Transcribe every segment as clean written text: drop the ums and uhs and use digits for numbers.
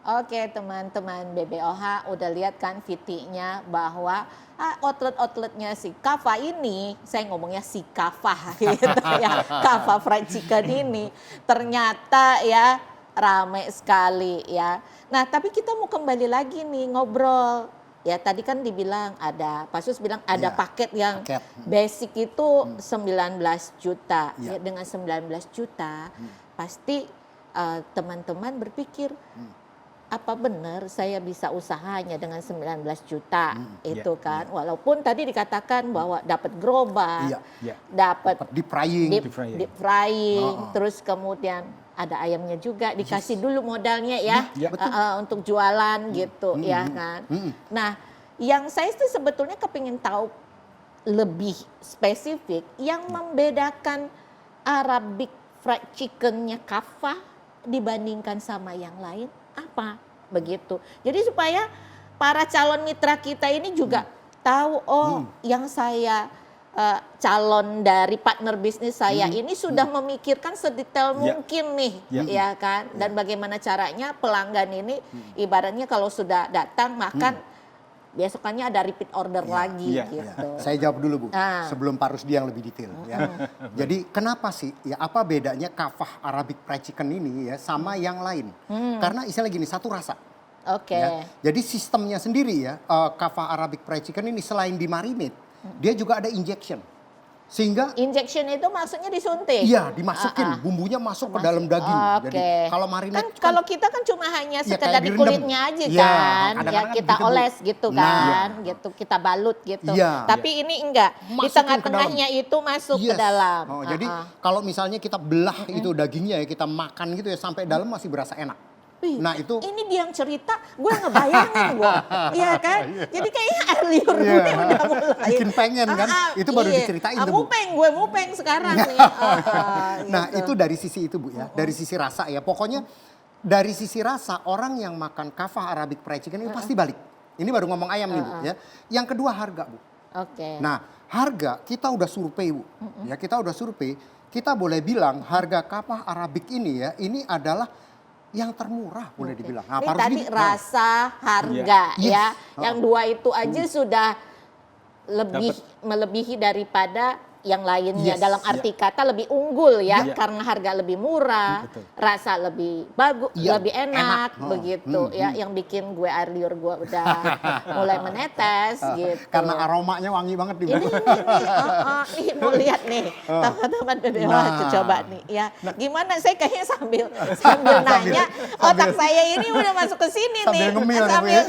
Oke teman-teman BBOH udah lihat kan VT-nya bahwa outlet-outletnya si Kava ini, saya ngomongnya si Kava gitu ya, Kava Fried Chicken ini ternyata ya ramai sekali ya. Nah tapi kita mau kembali lagi nih ngobrol. Ya tadi kan dibilang ada, Pak Sus bilang ada paket yang basic itu 19 juta. Ya, dengan 19 juta pasti teman-teman berpikir apa benar saya bisa usahanya dengan 19 juta itu kan. Walaupun tadi dikatakan bahwa dapat gerobak, dapat deep frying, terus kemudian ada ayamnya juga, dikasih dulu modalnya ya, untuk jualan gitu ya kan. Nah yang saya itu sebetulnya kepingin tahu lebih spesifik yang membedakan Arabic fried chickennya Kava dibandingkan sama yang lain apa begitu. Jadi supaya para calon mitra kita ini juga tahu yang saya calon dari partner bisnis saya ini sudah memikirkan sedetail mungkin nih ya kan. Dan bagaimana caranya pelanggan ini ibaratnya kalau sudah datang makan besokannya ada repeat order lagi gitu. Saya jawab dulu Bu, sebelum Pak Rusdi yang lebih detail ya. Jadi kenapa sih ya apa bedanya Kava Arabic Fried Chicken ini ya sama yang lain? Karena istilah gini, satu rasa. Ya. Jadi sistemnya sendiri ya, Kava Arabic Fried Chicken ini selain dimarinate, dia juga ada injection. Sehingga injection itu maksudnya disuntik. Iya, dimasukin bumbunya masuk ke dalam daging. Jadi kalau marinate kalau kita kan cuma hanya sekedar di kulitnya aja kan, ya kita oles gitu kan, gitu kita balut gitu. Tapi ini enggak, di tengah-tengahnya itu masuk ke dalam. Jadi kalau misalnya kita belah itu dagingnya ya, kita makan gitu ya sampai dalam masih berasa enak. Nah itu ini dia yang cerita, gue ngebayangin gue, iya kan? Jadi kayaknya air liur gue udah mulai bikin pengen kan? Itu baru diceritain tuh Bu. Gue mupeng sekarang nih. Nah itu dari sisi itu Bu ya, dari sisi rasa ya. Pokoknya dari sisi rasa orang yang makan Kava Arabic Fried Chicken ini pasti balik. Ini baru ngomong ayam nih Bu ya. Yang kedua harga Bu. Nah harga kita udah survei Bu, ya kita udah survei. Kita boleh bilang harga Kava Arabic ini ya, ini adalah yang termurah boleh dibilang. Nah, ini tadi rasa, harga ya. Yang dua itu aja sudah lebih melebihi daripada yang lainnya. Dalam arti kata lebih unggul ya. Karena harga lebih murah, rasa lebih bagus, lebih enak begitu ya. Yang bikin gue air liur gue udah mulai menetes gitu. Karena aromanya wangi banget nih. Nih mau lihat nih teman-teman BBOH coba nih ya. Gimana saya kayaknya sambil nanya otak saya ini udah masuk ke sini nih.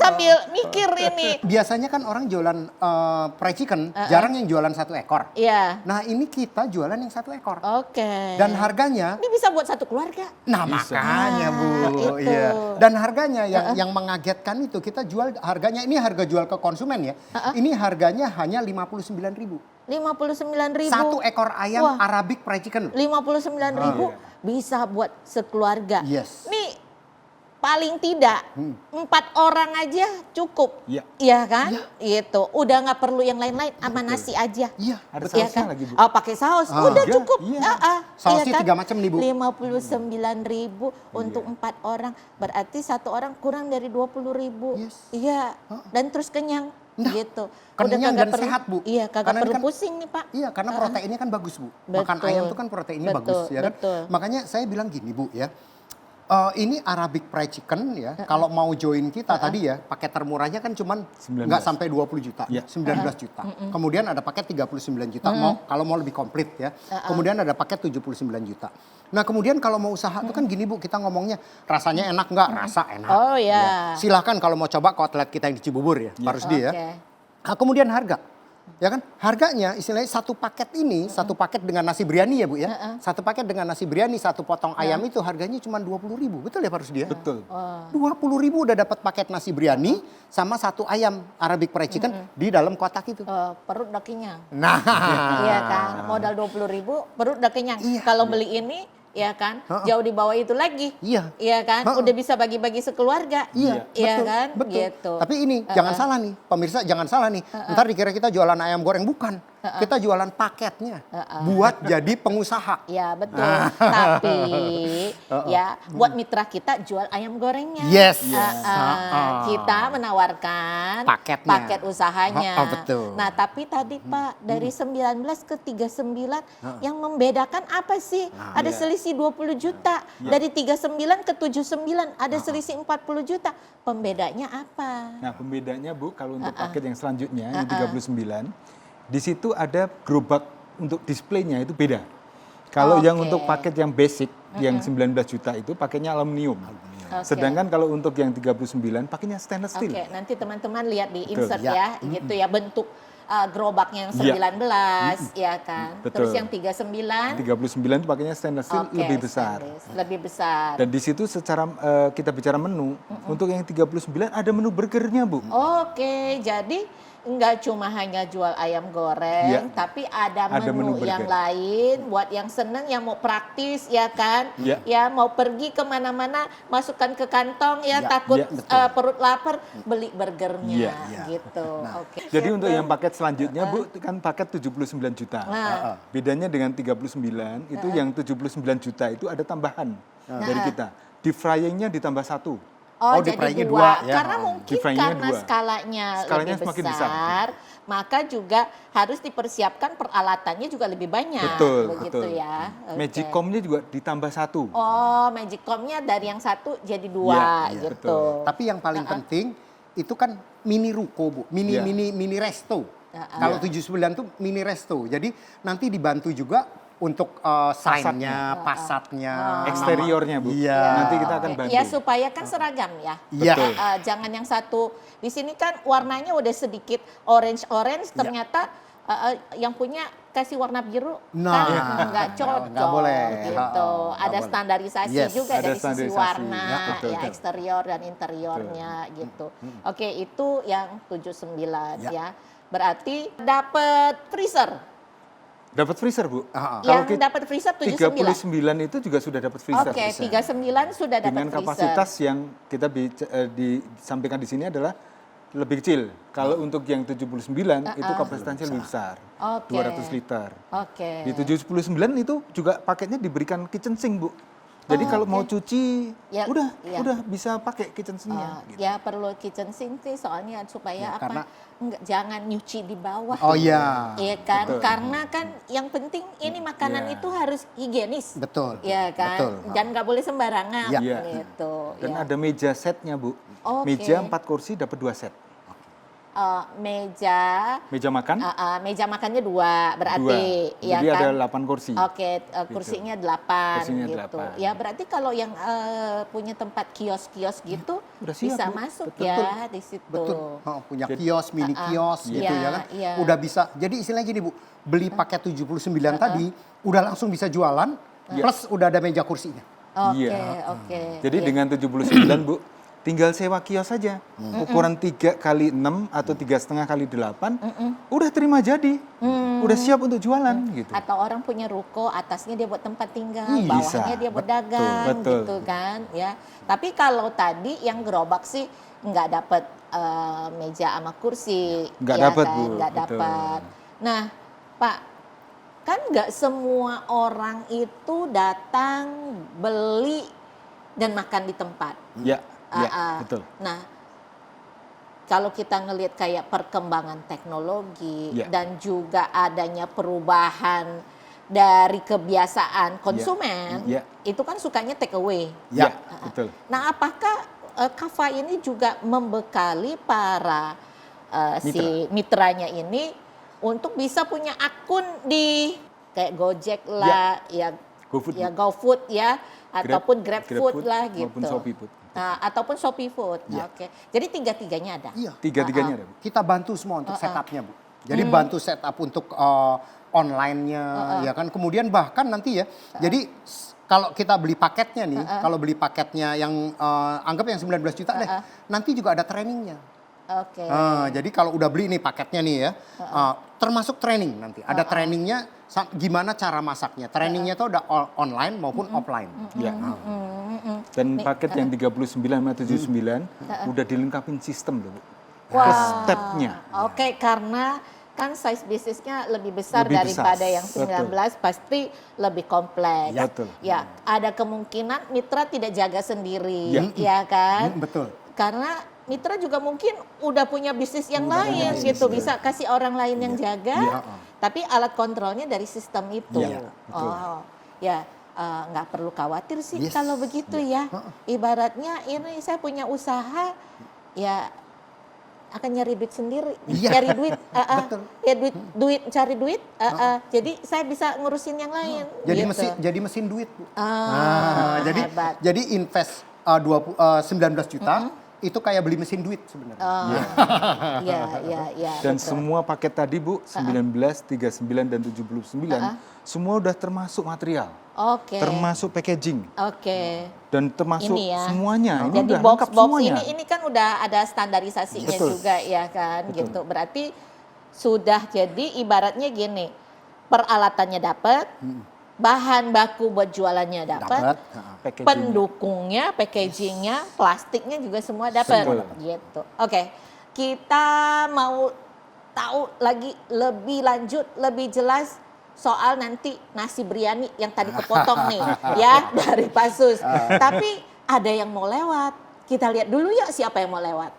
Sambil mikir ini. Biasanya kan orang jualan fried chicken jarang yang jualan satu ekor. Nah ini kita jualan yang satu ekor. Dan harganya. Ini bisa buat satu keluarga. Nah makanya Bu. Iya. Dan harganya yang mengagetkan itu kita jual harganya ini harga jual ke konsumen ya. Ini harganya hanya 59.000. 59.000. Satu ekor ayam Arabic Fried Chicken. 59.000 bisa buat sekeluarga. Yes. Nih paling tidak 4 orang aja cukup, iya kan? Gitu. Udah nggak perlu yang lain-lain, sama nasi aja. Iya, ada sausnya lagi Bu. Pakai saus, udah cukup. Sausnya 3 macam nih Bu. 59.000 untuk 4 orang, berarti satu orang kurang dari 20.000. Iya, dan terus kenyang. Gitu. Kenyang dan sehat Bu. Iya, kagak perlu pusing nih Pak. Iya, karena proteinnya kan bagus Bu. Makan ayam itu kan proteinnya bagus ya kan. Makanya saya bilang gini Bu ya. Ini Arabic Fried Chicken ya, kalau mau join kita tadi ya, paket termurahnya kan cuman nggak sampai 20 juta, 19 juta. Kemudian ada paket 39 juta, kalau mau lebih komplit ya. Kemudian ada paket 79 juta. Nah kemudian kalau mau usaha itu kan gini Bu, kita ngomongnya rasanya enak nggak? Rasa enak. Ya. Silahkan kalau mau coba ke outlet kita yang di Cibubur ya, Pak Rusdi ya. Nah, kemudian harga. Ya kan harganya istilahnya satu paket ini satu paket dengan nasi biryani ya Bu ya, satu paket dengan nasi biryani satu potong ayam itu harganya cuma 20.000, betul ya Pak Rusdi ya? Betul. 20.000 udah dapat paket nasi biryani sama satu ayam Arabic Fried Chicken di dalam kotak itu. Perut udah kenyang. Nah, iya kan modal 20.000 perut udah kenyang. Kalau beli ini ya kan jauh di bawah itu lagi. Iya kan udah bisa bagi-bagi sekeluarga. Iya kan betul. gitu. Tapi ini jangan salah nih pemirsa, jangan salah nih. Ntar dikira kita jualan ayam goreng, bukan. kita jualan paketnya buat jadi pengusaha. Ya betul. Tapi ya buat mitra kita jual ayam gorengnya. Yes. Kita menawarkan Paketnya. paket usahanya. Betul. Nah tapi tadi Pak dari 19 ke 39 yang membedakan apa sih? Ada selisih 20 juta. Dari 39 ke 79 ada selisih 40 juta. Pembedanya apa? Nah, pembedanya Bu, kalau untuk paket yang selanjutnya, yang 39, di situ ada gerobak untuk displaynya itu beda. Kalau yang untuk paket yang basic, yang 19 juta itu paketnya aluminium. Sedangkan kalau untuk yang 39, paketnya stainless steel. Oke, nanti teman-teman lihat di Betul. insert ya, gitu ya, bentuk gerobaknya yang 19, ya kan. Betul. Terus yang 39, 39 itu paketnya stainless steel oke, lebih besar. stainless, lebih besar. Dan di situ secara kita bicara menu, untuk yang 39 ada menu burgernya, Bu. Oke, jadi nggak cuma hanya jual ayam goreng, tapi ada menu menu yang burger. lain buat yang seneng, yang mau praktis, ya kan? Ya. Ya mau pergi kemana-mana, masukkan ke kantong, ya takut betul. perut lapar, beli burgernya, Ya. gitu. Oke. Jadi untuk yang paket selanjutnya, Bu, itu kan paket 79 juta. Nah. Bedanya dengan 39, itu yang 79 juta itu ada tambahan dari kita. Deep frying-nya ditambah 1. Oh, deep jadi frying-nya dua. dua, ya. Karena mungkin Deep frying-nya karena dua. skalanya Skalanya lebih semakin besar, maka juga harus dipersiapkan peralatannya juga lebih banyak. Betul, begitu betul. ya. Oke. Magicom-nya juga ditambah 1. Oh, Magicom-nya dari yang satu jadi dua, Iya, gitu. betul. Tapi yang paling penting itu kan mini ruko, Bu. Iya. Mini resto. Kalau 79 tuh mini resto. Jadi nanti dibantu juga untuk sign-nya, pasatnya, Eksteriornya, Bu. Iya. Nanti kita akan Oke. bantu. Ya supaya kan seragam ya. Iya. Betul. Jangan yang satu di sini kan warnanya udah sedikit orange ternyata yang punya kasih warna biru Nah, kan nggak cocok nggak boleh. gitu. Nggak Ada boleh. standarisasi Yes. juga Ada dari sisi standarisasi. warna, Ya, betul, ya betul. eksterior dan interiornya gitu. Oke, itu yang 79 ya. Berarti dapat freezer. Dapat freezer, Bu. Yang dapat freezer 79. 39 itu juga sudah dapat freezer. Oke, 39 sudah dapat Dengan freezer. kapasitas yang kita disampaikan di sini adalah lebih kecil. Kalau untuk yang 79 itu kapasitasnya lebih besar. Oke. 200 liter. Oke. Di 79 itu juga paketnya diberikan kitchen sink, Bu. Jadi kalau mau cuci, Ya, udah iya. bisa pakai kitchen sink-nya. gitu. Ya perlu kitchen sink sih soalnya supaya Ya, apa? karena- Jangan nyuci di bawah. Oh iya. Iya kan? Betul. Karena kan yang penting ini makanan Iya. itu harus higienis. Betul. Iya kan? Betul. Dan nggak boleh sembarangan Iya. gitu. Dan ya. ada meja setnya, Bu. Oke. Meja 4 kursi dapat 2 set. Meja Meja makan meja makannya 2 berarti 2. ya Jadi kan? ada 8 kursi. Oke, kursinya 8 Kursinya gitu. 8. Ya berarti kalau yang punya tempat kios-kios gitu udah siap, bisa Bu. masuk Betul. ya di situ. Betul. Punya Jadi- kios, mini kios gitu Iya, ya kan. iya. Udah bisa. Jadi istilahnya gini, Bu. Beli paket 79 tadi udah langsung bisa jualan plus udah ada meja kursinya. Oke, Iya. oke. Jadi Iya. dengan 79, Bu, tinggal sewa kios saja. Ukuran 3 kali 6 atau 3,5 kali 8, udah terima jadi. Udah siap untuk jualan gitu. Atau orang punya ruko, atasnya dia buat tempat tinggal, Bisa. bawahnya dia buat dagang Betul. gitu kan, ya. Tapi kalau tadi yang gerobak sih nggak dapat meja sama kursi, Nggak ya dapat, kan? Bu. Nggak Betul. dapat. Nah, Pak, kan nggak semua orang itu datang beli dan makan di tempat. Ya, betul. Nah, kalau kita ngelihat kayak perkembangan teknologi Ya. dan juga adanya perubahan dari kebiasaan konsumen, Ya. itu kan sukanya take away. Ya, betul. Nah, apakah Kava ini juga membekali para si mitranya ini untuk bisa punya akun di kayak Gojek lah, ya GoFood, ya Bu. GoFood ya, ataupun GrabFood lah gitu. Maupun Shopee Food. Nah, ataupun Shopee Food. Oke. Jadi tiga-tiganya ada. Iya. Tiga-tiganya ada, Bu. Kita bantu semua untuk setupnya, Bu. Jadi bantu setup untuk online-nya, ya kan. Kemudian bahkan nanti ya, jadi kalau kita beli paketnya nih, kalau beli paketnya yang anggap yang 19 juta deh, nanti juga ada trainingnya. Oke. Jadi kalau udah beli nih paketnya nih ya, termasuk training nanti. Ada trainingnya gimana cara masaknya. Trainingnya itu ada online maupun offline. Ya. Dan paket yang 39 sama 79 udah dilengkapin sistem loh, Bu. Wah. Stepnya. Oke, karena kan size bisnisnya lebih besar Lebih daripada besar. yang 19, pasti lebih kompleks. Ya, betul. Ya, ada kemungkinan mitra tidak jaga sendiri, Ya. ya kan? Betul. Karena mitra juga mungkin udah punya bisnis yang lain bisnis, gitu, ya. bisa kasih orang lain yang jaga, Iya. tapi alat kontrolnya dari sistem itu. Iya, betul. Oh, ya nggak perlu khawatir sih Yes. kalau begitu ya. Ibaratnya ini saya punya usaha, ya akan nyari duit sendiri, Iya. cari duit, Betul. ya cari duit, jadi saya bisa ngurusin yang lain. Jadi gitu. mesin duit, Bu. Hebat. Jadi invest 19 juta itu kayak beli mesin duit sebenarnya. Ya. Dan betul. semua paket tadi Bu, 19, 39 dan 79 semua udah termasuk material. Oke. Termasuk packaging Oke. dan termasuk Ini ya. semuanya. Ini Jadi udah box lengkap box semuanya. ini kan udah ada standarisasinya Betul. juga ya kan gitu. Berarti sudah jadi ibaratnya gini, peralatannya dapat, bahan baku buat jualannya dapat, Packaging. pendukungnya, packagingnya, plastiknya juga semua dapat Semua dapat. gitu. Oke. Kita mau tahu lagi lebih lanjut, lebih jelas soal nanti nasi biryani yang tadi kepotong nih ya dari Pak Sus. Tapi ada yang mau lewat. Kita lihat dulu yuk siapa yang mau lewat.